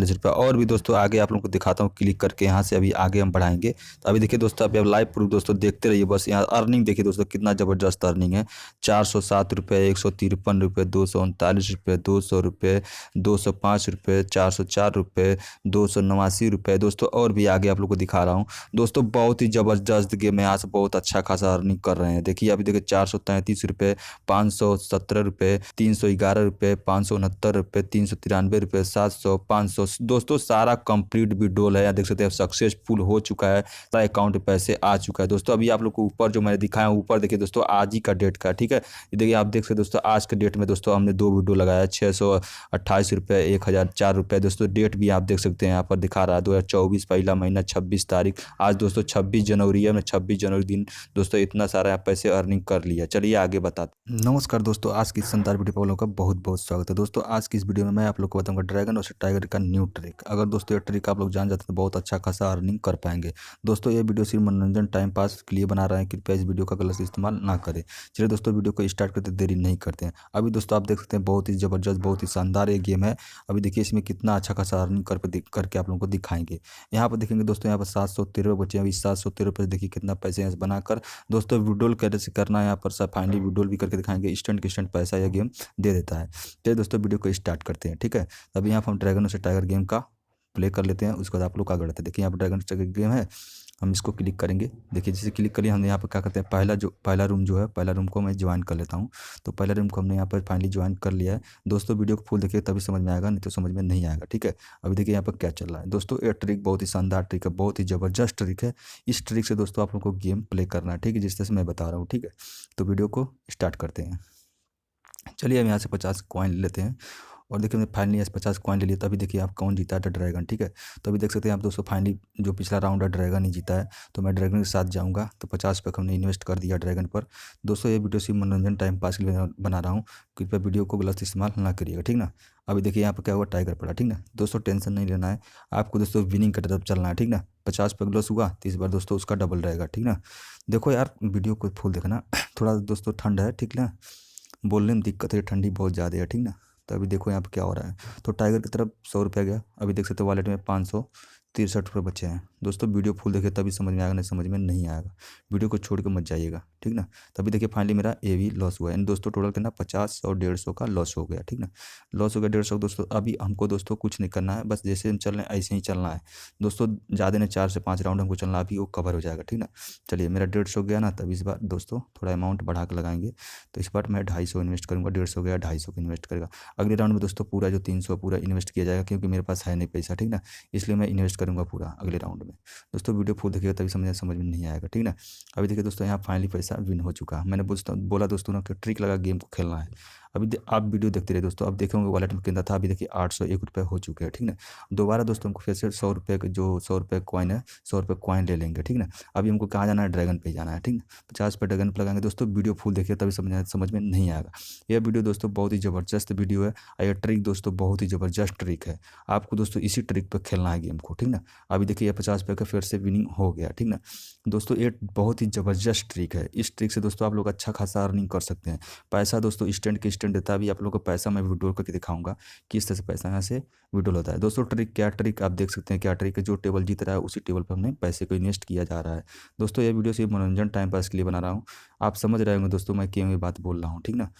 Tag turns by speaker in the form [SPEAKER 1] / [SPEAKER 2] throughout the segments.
[SPEAKER 1] ₹40 और भी दोस्तों आगे आप लोगों को दिखाता हूँ क्लिक करके यहाँ से अभी आगे हम बढ़ाएँगे। तो अभी देखिए दोस्तों अभी आप लाइव प्रूफ दोस्तों देखते रहिए बस यहाँ अर्निंग देखिए दोस्तों कितना ज़बरदस्त अर्निंग है। ₹407, ₹153, ₹239, ₹200, ₹205, ₹404, ₹289 दोस्तों और भी आगे आप लोग को दिखा रहा हूँ। दोस्तों बहुत ही ज़बरदस्त गेम है, यहाँ से बहुत अच्छा खासा अर्निंग कर रहे हैं। देखिए अभी देखिए ₹433, ₹517, ₹311, ₹569, ₹393, ₹700, ₹500 दोस्तों सारा कंप्लीट विड्रॉल है। यहाँ देख सकते हैं सक्सेसफुल हो चुका है, सारा अकाउंट में पैसे आ चुका है। दोस्तों अभी आप लोग को ऊपर जो मैंने दिखाया ऊपर देखिए दोस्तों आज ही का डेट का, ठीक है। ये देखिए आप देख सकते हैं दोस्तों आज के डेट में दोस्तों हमने 2 वीडियो लगाया, ₹628, ₹1004 दोस्तों। डेट भी आप देख सकते हैं यहाँ पर दिखा रहा है 2024 पहला महीना 26 तारीख। आज दोस्तों 26 जनवरी है, मैं 26 जनवरी दिन दोस्तों इतना सारा पैसे अर्निंग कर लिया। चलिए आगे बताते। नमस्कार दोस्तों, आज की शानदार वीडियो पर आप लोगों का बहुत बहुत स्वागत है। दोस्तों आज की इस वीडियो में मैं आप लोग को बताऊंगा ड्रैगन और टाइगर का न्यू ट्रिक। अगर दोस्तों ये ट्रिक आप लोग जान जाते हैं तो बहुत अच्छा खासा अर्निंग कर पाएंगे। दोस्तों ये वीडियो सिर्फ मनोरंजन टाइम पास के लिए बना रहे हैं, कृपया इस वीडियो का गलत इस्तेमाल ना करें। चलिए दोस्तों वीडियो को स्टार्ट करते देरी नहीं करते हैं। अभी दोस्तों आप देख सकते हैं बहुत ही ज़बरदस्त बहुत ही शानदार ये गेम है। अभी देखिए इसमें कितना अच्छा खासा अर्निंग करके आप लोगों को दिखाएंगे। यहाँ पर देखेंगे दोस्तों यहाँ पर 713 बचे हैं। अभी 713 रुपये देखिए कितना पैसे यहाँ से बनाकर दोस्तों विड्रॉल कैसे करना है यहाँ पर सब फाइनली विड्रॉल भी करके दिखाएंगे। इंस्टेंट पैसा यह गेम दे देता है। चलिए दोस्तों वीडियो को स्टार्ट करते हैं, ठीक है। अभी यहाँ पर हम ड्रैगन और टाइगर गेम का प्ले कर लेते हैं, उसके बाद आप लोग आगे बढ़ते हैं। देखिए यहाँ पर ड्रैगन टाइगर गेम है, हम इसको क्लिक करेंगे। देखिए जैसे क्लिक करिए हम यहाँ पर क्या करते हैं पहला रूम जो है पहला रूम को मैं ज्वाइन कर लेता हूँ। तो पहला रूम को हमने यहाँ पर फाइनली ज्वाइन कर लिया है। दोस्तों वीडियो को फुल देखिए तभी समझ में आएगा, नहीं तो समझ में नहीं आएगा, ठीक है। अभी देखिए यहाँ पर क्या चल रहा है। दोस्तों ये ट्रिक बहुत ही शानदार ट्रिक है, बहुत ही ज़बरदस्त ट्रिक है। इस ट्रिक से दोस्तों आप लोग को गेम प्ले करना है, ठीक है, जिस तरह से मैं बता रहा हूँ, ठीक है। तो वीडियो को स्टार्ट करते हैं। चलिए हम यहाँ से 50 कॉइन ले लेते हैं और देखिए हमने फाइनली ऐसे 50 कॉइन ले लिया। तभी देखिए आप कौन जीता है, ड्रैगन, ठीक है। तो अभी देख सकते हैं आप दोस्तों फाइनली जो पिछला राउंड है ड्रैगन ही जीता है। तो मैं ड्रैगन के साथ जाऊंगा। तो 50 रुपये हमने इन्वेस्ट कर दिया ड्रैगन पर। दोस्तों ये वीडियो सिर्फ मनोरंजन टाइम पास के लिए बना रहा हूँ, कृपया वीडियो को गलत इस्तेमाल ना करिएगा, ठीक ना। अभी देखिए यहाँ पर क्या हुआ, टाइगर पड़ा, ठीक ना। दोस्तों टेंशन नहीं लेना है आपको, दोस्तों विनिंग की तरफ चलना है, ठीक ना। 50 रुपये लॉस हुआ तो इस बार दोस्तों उसका डबल रहेगा, ठीक ना। देखो यार वीडियो को फुल देखना। थोड़ा दोस्तों ठंड है, ठीक ना, बोलने में दिक्कत है, ठंडी बहुत ज़्यादा है, ठीक ना। तो अभी देखो यहाँ पे क्या हो रहा है। तो टाइगर की तरफ 100 रुपया गया। अभी देख सकते हो वॉलेट में 563 बचे हैं। दोस्तों वीडियो फुल देखिए तभी समझ में आएगा, नहीं समझ में नहीं आएगा वीडियो को छोड़ के मत जाइएगा, ठीक ना। तभी देखिए फाइनली मेरा ये भी लॉस हुआ है। दोस्तों टोटल कितना 50 और 150 का लॉस हो गया, ठीक ना। लॉस हो गया 150। दोस्तों अभी हमको दोस्तों कुछ नहीं करना है, बस जैसे हम चल रहे हैं ऐसे ही चलना है दोस्तों। ज़्यादा नहीं 4 से 5 राउंड हमको चलना है, अभी वो कवर हो जाएगा, ठीक ना। चलिए मेरा 150 गया ना, तब इस बार दोस्तों थोड़ा अमाउंट बढ़ा कर लगाएंगे। तो इस बार मैं 250 इन्वेस्ट करूँगा। 150 गया 250 का इन्वेस्ट करेगा। अगले राउंड में दोस्तों पूरा जो 300 पूरा इन्वेस्ट किया जाएगा, क्योंकि मेरे पास है नहीं पैसा, ठीक ना, इसलिए मैं इन्वेस्ट करूँगा पूरा अगले राउंड में। दोस्तों वीडियो फुल देखिएगा तभी समझ में नहीं आएगा, ठीक ना। अभी देखिए दोस्तों यहाँ फाइनली पैसा विन हो चुका है। मैंने बोला दोस्तों ना कि ट्रिक लगा गेम को खेलना है। अभी आप वीडियो देखते रहे दोस्तों। अब देखेंगे वॉलेट में कितना था, अभी देखिए 801 रुपये हो चुके हैं, ठीक ना। दोबारा दोस्तों हमको फिर से 100 रुपये जो 100 रुपये कॉइन है 100 रुपये कॉइन ले लेंगे, ठीक ना। अभी हमको कहाँ जाना है, ड्रैगन पे जाना है, ठीक ना। 50 रुपये ड्रैगन पे लगाएंगे। दोस्तों वीडियो फुल देखिए तभी समझ में नहीं आएगा। यह वीडियो दोस्तों बहुत ही ज़बरदस्त वीडियो है और यह ट्रिक दोस्तों बहुत ही ज़बरदस्त ट्रिक है। आपको दोस्तों इसी ट्रिक पर खेलना है गेम को, ठीक ना। अभी देखिए ये 50 रुपये का फिर से विनिंग हो गया, ठीक ना। दोस्तों ये बहुत ही ज़बरदस्त ट्रिक है। इस ट्रिक से दोस्तों आप लोग अच्छा खासा अर्निंग कर सकते हैं। पैसा दोस्तों इंस्टेंट के इंस्टेंट देता है। अभी आप लोग को पैसा मैं विड्रॉल करके दिखाऊंगा किस तरह से पैसा यहाँ से विड्रॉल होता है। दोस्तों ट्रिक क्या ट्रिक आप देख सकते हैं, क्या ट्रिक है। जो टेबल जीत रहा है उसी टेबल पर हमने पैसे को इन्वेस्ट किया जा रहा है। दोस्तों ये वीडियो सिर्फ मनोरंजन टाइम पास के लिए बना रहा हूँ। आप समझ रहे होंगे दोस्तों मैं क्यों ये बात बोल रहा हूँ, ठीक ना।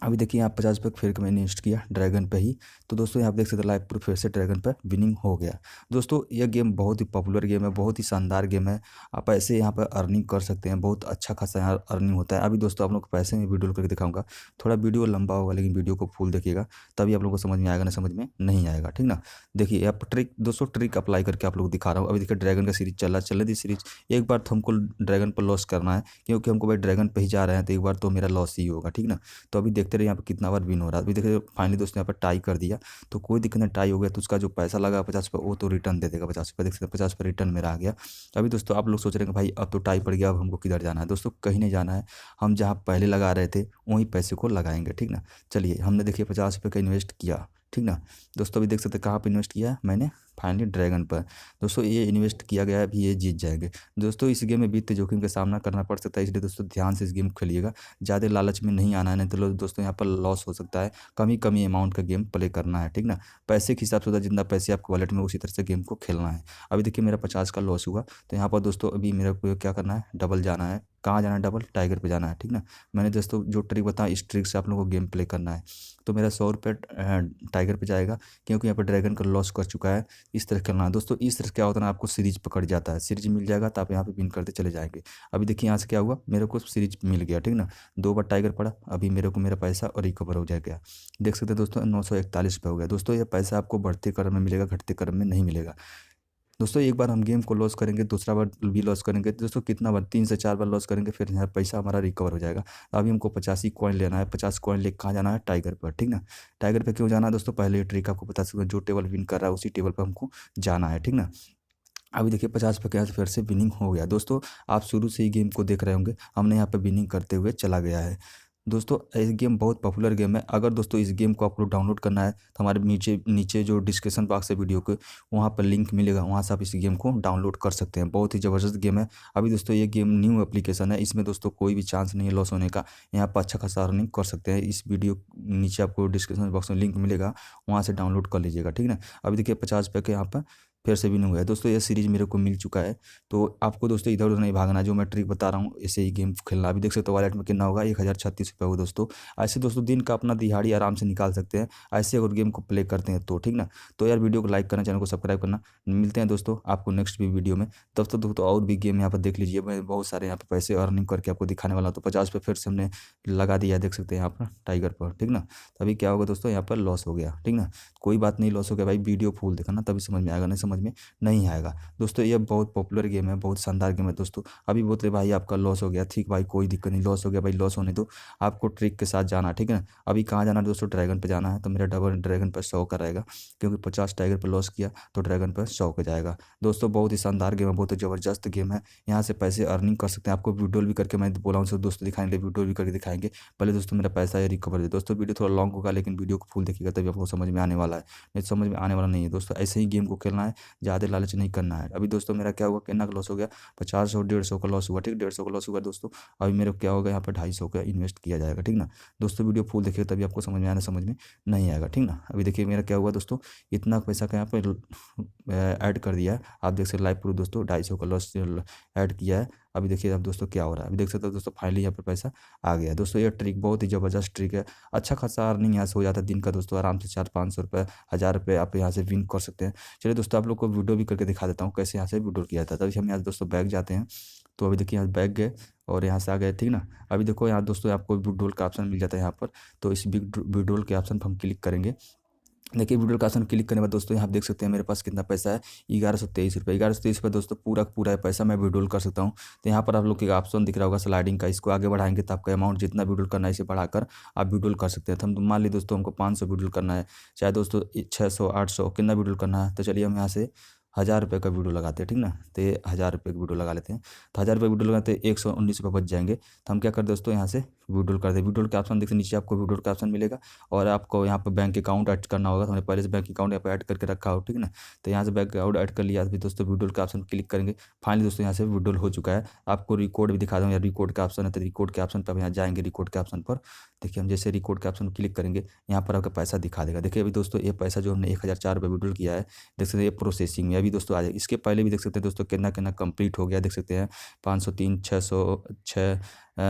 [SPEAKER 1] अभी देखिए यहाँ 50 रुपये फिर मैंने इन्वेस्ट किया ड्रैगन पे ही। तो दोस्तों यहाँ आप देख सकते हैं लाइव प्रूफ फिर से ड्रैगन पे विनिंग हो गया। दोस्तों यह गेम बहुत ही पॉपुलर गेम है, बहुत ही शानदार गेम है। आप ऐसे यहाँ पर अर्निंग कर सकते हैं, बहुत अच्छा खासा यहाँ अर्निंग होता है। अभी दोस्तों आप लोग को पैसे में वीडियो करके दिखाऊंगा। थोड़ा वीडियो लंबा होगा लेकिन वीडियो को फुल देखिएगा तभी आप लोग को समझ में आएगा, ना समझ में नहीं आएगा, ठीक ना। देखिए आप ट्रिक दोस्तों ट्रिक अप्लाई करके आप लोग दिखा रहा हूँ। अभी देखिए ड्रैगन का सीरीज चल रही सीरीज। एक बार तो हमको ड्रैगन पर लॉस करना है, क्योंकि हमको भाई ड्रैगन पर ही जा रहे हैं, तो एक बार तो मेरा लॉस ही होगा, ठीक ना। तो अभी देखते रहिए यहाँ पर कितना बार विन हो रहा है। अभी देखिए फाइनली दोस्तों यहाँ पर टाई कर दिया। तो कोई दिक्कत नहीं, टाई हो गया तो उसका जो पैसा लगा 50 रुपये वो तो रिटर्न दे देगा। 50 रुपये देख सकते हैं, 50 रुपये रिटर्न मेरा आ गया। अभी दोस्तों आप लोग सोच रहे हैं कि भाई अब तो टाई पड़ गया, अब हमको किधर जाना है। दोस्तों कहीं नहीं जाना है, हम जहाँ पहले लगा रहे थे वहीं पैसे को लगाएंगे, ठीक ना। चलिए हमने देखिए 50 रुपये का इन्वेस्ट किया, ठीक ना। दोस्तों अभी देख सकते हैं कहाँ पे इन्वेस्ट किया है मैंने, फाइनली ड्रैगन पर। दोस्तों ये इन्वेस्ट किया गया है, अभी ये जीत जाएंगे। दोस्तों इस गेम में वित्तीय जोखिम का सामना करना पड़ सकता है, इसलिए दोस्तों ध्यान से इस गेम को खेलिएगा। ज़्यादा लालच में नहीं आना है, नहीं तो दोस्तों यहाँ पर लॉस हो सकता है। कमी कमी अमाउंट का गेम प्ले करना है, ठीक ना। पैसे के हिसाब से होता है, जितना पैसे आपके वॉलेट में उसी तरह से गेम को खेलना है। अभी देखिए मेरा 50 का लॉस हुआ, तो यहाँ पर दोस्तों अभी मेरे को क्या करना है, डबल जाना है। कहाँ जाना है, डबल टाइगर पे जाना है, ठीक ना। मैंने दोस्तों जो ट्रिक बताया इस ट्रिक से आप लोगों को गेम प्ले करना है। तो मेरा 100 रुपये टाइगर पे जाएगा, क्योंकि यहाँ पर ड्रैगन का लॉस कर चुका है। इस तरह खेलना है दोस्तों। इस तरह क्या होता है ना, आपको सीरीज पकड़ जाता है, सीरीज मिल जाएगा तो आप यहाँ पे विन करते चले जाएंगे। अभी देखिए यहाँ से क्या हुआ, मेरे को सीरीज मिल गया, ठीक ना। 2 बार टाइगर पड़ा, अभी मेरे को मेरा पैसा और रिकवर हो जाएगा। देख सकते हैं दोस्तों 941 रुपये हो गया। दोस्तों ये पैसा आपको बढ़ते क्रम में मिलेगा, घटते क्रम में नहीं मिलेगा। दोस्तों एक बार हम गेम को लॉस करेंगे, दूसरा बार भी लॉस करेंगे, तो दोस्तों कितना बार, 3 से 4 बार लॉस करेंगे, फिर यहाँ पैसा हमारा रिकवर हो जाएगा। अभी हमको 85 कॉइन लेना है, 50 कॉइन लेके कहाँ जाना है, टाइगर पर, ठीक ना। टाइगर पे क्यों जाना है दोस्तों, पहले ट्रिक आपको बता सकते हैं, जो टेबल विन कर रहा है उसी टेबल पर हमको जाना है, ठीक ना। अभी देखिए 50 पे क्या फिर से विनिंग हो गया। दोस्तों आप शुरू से ही गेम को देख रहे होंगे, हमने यहाँ पे विनिंग करते हुए चला गया है। दोस्तों ये गेम बहुत पॉपुलर गेम है। अगर दोस्तों इस गेम को आपको डाउनलोड करना है तो हमारे नीचे नीचे जो डिस्क्रिप्शन बॉक्स है वीडियो के, वहाँ पर लिंक मिलेगा, वहाँ से आप इस गेम को डाउनलोड कर सकते हैं। बहुत ही ज़बरदस्त गेम है। अभी दोस्तों ये गेम न्यू एप्लीकेशन है, इसमें दोस्तों कोई भी चांस नहीं है लॉस होने का। यहाँ पर अच्छा खासा अर्निंग कर सकते हैं। इस वीडियो नीचे आपको डिस्क्रिप्शन बॉक्स में लिंक मिलेगा, वहाँ से डाउनलोड कर लीजिएगा, ठीक ना। अभी देखिए 50 रुपये के यहाँ पर फिर से विन हुआ है। दोस्तों ये सीरीज मेरे को मिल चुका है। तो आपको दोस्तों इधर उधर नहीं भागना, जो मैं ट्रिक बता रहा हूँ ऐसे ही गेम खेलना। अभी देख सकते हो वॉलेट में कितना होगा, 1036 रुपये हो दोस्तों। ऐसे दोस्तों दिन का अपना दिहाड़ी आराम से निकाल सकते हैं, ऐसे अगर गेम को प्ले करते हैं तो, ठीक ना। तो यार वीडियो को लाइक करना, चैनल को सब्सक्राइब करना। मिलते हैं दोस्तों आपको नेक्स्ट भी वीडियो में। तब तक दोस्तों और भी गेम यहाँ पर देख लीजिए, मैं बहुत सारे यहाँ पर पैसे अर्निंग करके आपको दिखाने वाला हूँ। तो 50 रुपये फिर से हमने लगा दिया है, देख सकते हैं यहाँ पर टाइगर पर, ठीक ना। तो अभी क्या होगा दोस्तों, यहाँ पर लॉस हो गया, ठीक ना। कोई बात नहीं, लॉस हो गया भाई, वीडियो फुल देखा ना, तभी समझ में आएगा, नहीं समझ में नहीं आएगा। दोस्तों ये बहुत पॉपुलर गेम है, बहुत शानदार गेम है दोस्तों। अभी बोलते भाई आपका लॉस हो गया, ठीक भाई कोई दिक्कत नहीं, लॉस हो गया भाई, लॉस होने दो, आपको ट्रिक के साथ जाना, ठीक है ना। अभी कहाँ जाना है दोस्तों, ड्रैगन पे जाना है। तो मेरा डबल ड्रैगन पर 100 का रहेगा, क्योंकि 50 टाइगर पर लॉस किया तो ड्रैगन पर 100 का जाएगा। दोस्तों बहुत ही शानदार गेम है, बहुत ही ज़बरदस्त गेम है। यहाँ से पैसे अर्निंग कर सकते हैं। आपको वीडियो भी करके मैं बोला हूँ दोस्तों दिखाने के लिए, वीडियो भी करके दिखाएंगे। पहले दोस्तों मेरा पैसा ये रिकवर है। दोस्तों वीडियो थोड़ा लॉन्ग होगा, लेकिन वीडियो को फुल देखिएगा तभी आपको समझ में आने वाला है, नहीं समझ में आने वाला नहीं है दोस्तों। ऐसे ही गेम को खेलना है, ज़्यादा लालच नहीं करना है। अभी दोस्तों मेरा क्या हुआ, कितना का लॉस हो गया, 50 और 150 का लॉस हुआ, ठीक, 150 का लॉस हुआ दोस्तों। अभी मेरे को क्या होगा, यहाँ पर 250 का इन्वेस्ट किया जाएगा, ठीक ना। दोस्तों वीडियो फुल देखिए तभी आपको समझ में आना, समझ में नहीं आएगा, ठीक ना। अभी देखिए मेरा क्या हुआ दोस्तों, इतना पैसा का यहाँ पर ऐड कर दिया है, आप देख सकते लाइव प्रूफ दोस्तों, 250 का लॉस ऐड किया है। अभी देखिए अब दोस्तों क्या हो रहा है, अभी देख सकते हो दोस्तों फाइनली यहाँ पर पैसा आ गया। दोस्तों ये ट्रिक बहुत ही ज़बरदस्त ट्रिक है, अच्छा खासा अर्निंग यहाँ से हो जाता है दिन का दोस्तों, आराम से 400-500 रुपये, 1000 रुपये आप यहाँ से विन कर सकते हैं। चलिए दोस्तों आप लोग को वीडियो भी करके दिखा देता हूँ कैसे यहाँ से विड्रॉल किया था। तभी हम यहाँ दोस्तों बैग जाते हैं। तो अभी देखिए यहाँ बैग गए और यहाँ से आ गए, ठीक ना। अभी देखो यहाँ दोस्तों आपको विड्रॉल का ऑप्शन मिल जाता है यहाँ पर। तो इस विड्रॉल के ऑप्शन पर हम क्लिक करेंगे। देखिए वीडियो का ऑप्शन क्लिक करने के बाद दोस्तों यहाँ आप देख सकते हैं मेरे पास कितना पैसा है, 1123 रुपये। 1123 रुपये दोस्तों पूरा पूरा पैसा मैं विड्रॉल कर सकता हूँ। तो यहाँ पर आप लोग को ऑप्शन दिख रहा होगा स्लाइडिंग का, इसको आगे बढ़ाएंगे तो आपका अमाउंट जितना विड्रॉल करना है इसे बढ़ाकर आप विड्रॉल कर सकते हैं। तो हम मान ली दोस्तों हमको 500 विड्रॉल करना है, चाहे दोस्तों 600 800 कितना विड्रॉल करना है। तो चलिए हम यहाँ से 1000 रुपये का वीडियो लगाते हैं, ठीक ना। तो ये 1000 रुपये का वीडियो लगा लेते हैं। तो 1000 रुपये वीडियो लगाते हैं, 119 रुपये बच जाएंगे। तो हम क्या करते हैं दोस्तों, यहाँ से विड्रॉल कर दें। विड्रॉल के ऑप्शन देखते नीचे आपको विड्रॉल का ऑप्शन मिलेगा, और आपको यहाँ पर बैंक अकाउंट ऐड करना होगा। तो हमने पहले से बैंक अकाउंट यहाँ पर ऐड करके रखा हो, ठीक ना। तो यहाँ से बैंक अकाउंट ऐड कर लिया, अभी दोस्तों विड्रॉल का ऑप्शन क्लिक करेंगे। फाइनली दोस्तों यहाँ से विड्रॉल हो चुका है। आपको रिकॉर्ड भी दिखा दूँ, या रिकॉर्ड का ऑप्शन है तो रिकॉर्ड के ऑप्शन पर यहाँ जाएंगे, रिकॉर्ड के ऑप्शन पर। देखिए हम जैसे रिकॉर्ड के ऑप्शन क्लिक करेंगे, यहाँ पर आपका पैसा दिखा देगा। देखिए अभी दोस्तों ये पैसा जो हमने 1004 रुपये विड्रॉल किया है, देख सकते हैं ये प्रोसेसिंग में अभी दोस्तों आ जाए। इसके पहले भी देख सकते हैं दोस्तों कितना कितना कंप्लीट हो गया, देख सकते हैं 503, 606,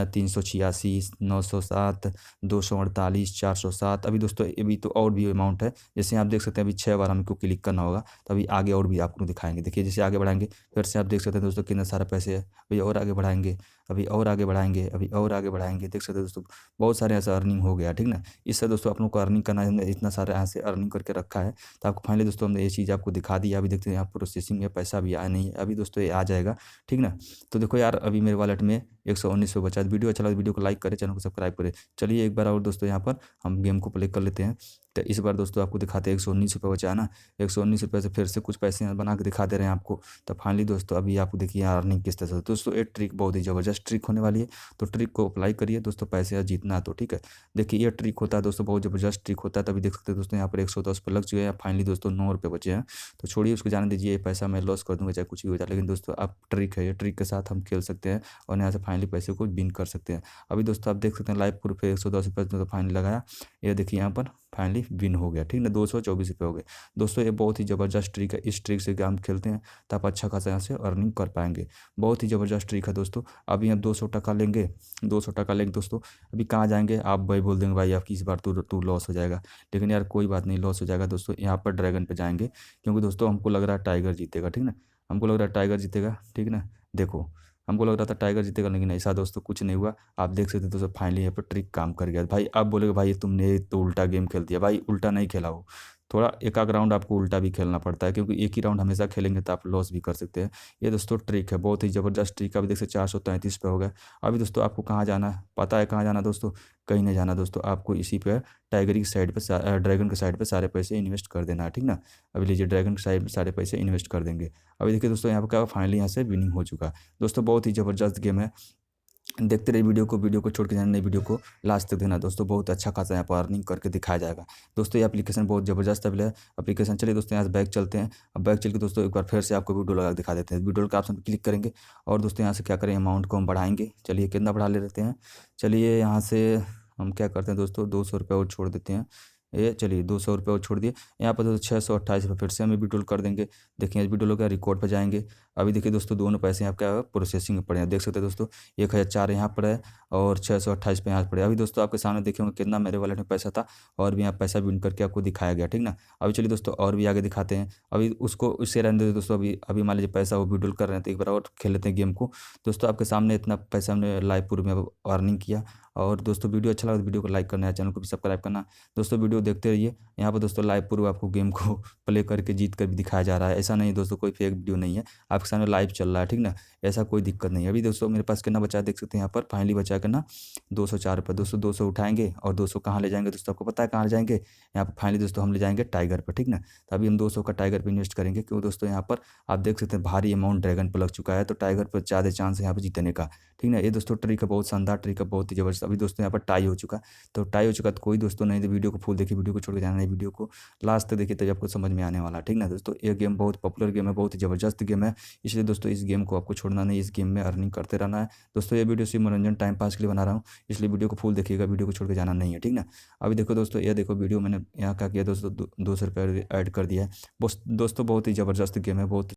[SPEAKER 1] 386, 907, 248, 407। अभी दोस्तों अभी तो और भी अमाउंट है, जैसे आप देख सकते हैं अभी 6 बार हमको क्लिक करना होगा, तो अभी आगे और भी आपको दिखाएंगे। देखिए जैसे आगे बढ़ाएंगे फिर से आप देख सकते हैं दोस्तों कितना सारा पैसे है। अभी और आगे बढ़ाएंगे, अभी और आगे बढ़ाएंगे, अभी और आगे बढ़ाएंगे, देख सकते हैं दोस्तों बहुत सारे ऐसा अर्निंग हो गया, ठीक ना। इससे दोस्तों आप लोग को अर्निंग करना है, हमने इतना सारा यहाँ से अर्निंग करके रखा है। तो आपको फाइनली दोस्तों हमने ये चीज़ आपको दिखा दी। अभी देखते हैं यहाँ प्रोसेसिंग में पैसा भी आया नहीं है, अभी दोस्तों ये आ जाएगा, ठीक ना। तो देखो यार अभी मेरे वॉलेट में 119 बचा। वीडियो अच्छा लगा वीडियो को लाइक करें, चैनल को सब्सक्राइब करें। चलिए एक बार और दोस्तों यहाँ पर हम गेम को प्ले कर लेते हैं। तो इस बार दोस्तों आपको दिखाते हैं 119 रुपये बचा है ना, 119 रुपये से फिर से कुछ पैसे यहाँ बना के दिखा दे रहे हैं आपको। तो फाइनली दोस्तों अभी आपको देखिए अर्निंग किस तरह से दोस्तों, ये ट्रिक बहुत ही ज़बरदस्त ट्रिक होने वाली है। तो ट्रिक को अप्लाई करिए दोस्तों, पैसे जीतना है तो ठीक है। देखिए ये ट्रिक होता है दोस्तों, बहुत ज़बरदस्त ट्रिक होता है। तभी देख सकते हैं दोस्तों यहाँ पर 110 पर लग चुके हैं, फाइनली दोस्तों 9 रुपये बचे हैं। तो छोड़िए उसको, जाने दीजिए, ये पैसा मैं लॉस कर दूँगा चाहे कुछ भी हो जाए, लेकिन दोस्तों आप ट्रिक है, ये ट्रिक के साथ हम खेल सकते हैं और यहाँ से फाइनली पैसे को विन कर सकते हैं। अभी दोस्तों आप देख सकते हैं लाइव प्रूफ पे 110 रुपये तो फाइनली लगाया, ये देखिए यहाँ पर फाइनली विन हो गया, ठीक ना, 224 रुपये हो गए। दोस्तों ये बहुत ही ज़बरदस्त ट्रिक है, इस ट्रिक से हम खेलते हैं तो आप अच्छा खासा यहाँ से अर्निंग कर पाएंगे। बहुत ही ज़बरदस्त ट्रिक है दोस्तों। अभी हम 200 टका लेंगे, 200 टका लेंगे दोस्तों। अभी कहाँ जाएंगे आप, भाई बोल देंगे भाई आपकी इस बार तू लॉस हो जाएगा, लेकिन यार कोई बात नहीं, लॉस हो जाएगा दोस्तों। यहाँ पर ड्रैगन पे जाएंगे, क्योंकि दोस्तों हमको लग रहा है टाइगर जीतेगा, ठीक ना, हमको लग रहा है टाइगर जीतेगा, ठीक ना। देखो हमको लग रहा था टाइगर जीतेगा, लेकिन ऐसा दोस्तों कुछ नहीं हुआ। आप देख सकते दोस्तों फाइनली यहाँ पर ट्रिक काम कर गया। भाई आप बोलेगे भाई तुमने तो उल्टा गेम खेल दिया, भाई उल्टा नहीं खेला हो, थोड़ा एक आध राउंड आपको उल्टा भी खेलना पड़ता है, क्योंकि एक ही राउंड हमेशा खेलेंगे तो आप लॉस भी कर सकते हैं। ये दोस्तों ट्रिक है, बहुत ही ज़बरदस्त ट्रिक है। अभी देख सकते 433 पे हो गया। अभी दोस्तों आपको कहाँ जाना है, पता है कहाँ जाना दोस्तों, कहीं नहीं जाना दोस्तों, आपको इसी पे टाइगर की साइड पे, ड्रैगन की साइड पे सारे पैसे इन्वेस्ट कर देना है, ठीक ना। अभी लीजिए ड्रैगन की साइड पे सारे पैसे इन्वेस्ट कर देंगे। अभी देखिए दोस्तों यहाँ पर क्या फाइनली यहाँ से विनिंग हो चुका है। दोस्तों बहुत ही ज़बरदस्त गेम है, देखते रहिए वीडियो को छोड़ के जाना नहीं, वीडियो को लास्ट तक देना दोस्तों, बहुत अच्छा खासा यहाँ पर अर्निंग करके दिखाया जाएगा। दोस्तों ये एप्लीकेशन बहुत ज़बरदस्त एप्लीकेशन। चलिए दोस्तों यहाँ से बैक चलते हैं। अब बैक चल के दोस्तों एक बार फिर से आपको वीडियो लगा दिखा देते हैं। वीडियो का ऑप्शन पर क्लिक करेंगे और दोस्तों यहाँ से क्या करें, अमाउंट को हम बढ़ाएंगे। चलिए कितना बढ़ा ले लेते हैं, चलिए यहाँ से हम क्या करते हैं दोस्तों, 200 रुपये और छोड़ देते हैं। ये चलिए 200 रुपये और छोड़ दिए। यहाँ पर दोस्तों 628 रुपये फिर से हमें विड्रॉल कर देंगे। देखिए विड्रॉल का रिकॉर्ड पर जाएंगे। अभी देखिए दोस्तों दोनों पैसे यहाँ क्या प्रोसेसिंग में पड़े हैं, देख सकते हैं दोस्तों 1004 यहाँ पर है और 628 पे यहाँ पर है। अभी दोस्तों आपके सामने देखे होंगे कितना मेरे वॉलेट में पैसा था और भी यहाँ पैसा विन करके आपको दिखाया गया, ठीक ना। अभी चलिए दोस्तों और भी आगे दिखाते हैं। अभी उसको उससे रहने दे दोस्तों, अभी अभी मान लीजिए पैसा वो विड्रॉल कर रहे हैं, तो एक बार और खेल लेते हैं गेम को। दोस्तों आपके सामने इतना पैसा हमने लाइव पूर्व में अर्निंग किया। और दोस्तों वीडियो अच्छा लगा तो वीडियो को लाइक करना है, चैनल को भी सब्सक्राइब करना। दोस्तों वीडियो देखते रहिए। यहाँ पर दोस्तों लाइव पूर्व आपको गेम को प्ले करके जीत कर भी दिखाया जा रहा है, ऐसा नहीं दोस्तों कोई फेक वीडियो नहीं है, आपके सामने लाइव चल रहा है, ठीक ना, ऐसा कोई दिक्कत नहीं है। अभी दोस्तों मेरे पास कितना बचा है देख सकते हैं, यहाँ पर फाइनली बचा है कितना, 204 रुपये। दोस्तों 200 उठाएंगे और 200 कहाँ ले जाएंगे दोस्तों, आपको पता है कहाँ ले जाएंगे, यहाँ पर फाइनली दोस्तों हम ले जाएंगे टाइगर पर, ठीक ना। तो अभी हम 200 का टाइगर पर इन्वेस्ट करेंगे, क्योंकि दोस्तों यहाँ पर आप देख सकते हैं भारी अमाउंट ड्रैगन पर लग चुका है, तो टाइगर पर ज़्यादा चांस है यहाँ पर जीतने का, ठीक ना। ये दोस्तों ट्रिक है, बहुत शानदार ट्रिक है, बहुत ही जबरदस्त। अभी दोस्तों यहाँ पर टाई हो चुका, तो टाई हो चुका तो कोई दोस्तों नहीं, तो वीडियो को फुल देखिए, वीडियो को छोड़ के जाना नहीं, वीडियो को लास्ट तक देखिए तब आपको समझ में आने वाला, ठीक ना। दोस्तों ये गेम बहुत पॉपुलर गेम है, बहुत ही ज़बरदस्त गेम है, इसलिए दोस्तों इस गेम को आपको छोड़ना नहीं, इस गेम में अर्निंग करते रहना है। दोस्तों ये वीडियो सिर्फ मनोरंजन टाइम पास के लिए बना रहा हूँ, इसलिए वीडियो को फुल देखिएगा, वीडियो को छोड़ के जाना नहीं है, ठीक ना। अभी देखो दोस्तों, ये देखो वीडियो मैंने यहाँ क्या किया दोस्तों, 200 रुपये ऐड कर दिया है। दोस्तों बहुत ही ज़बरदस्त गेम है, बहुत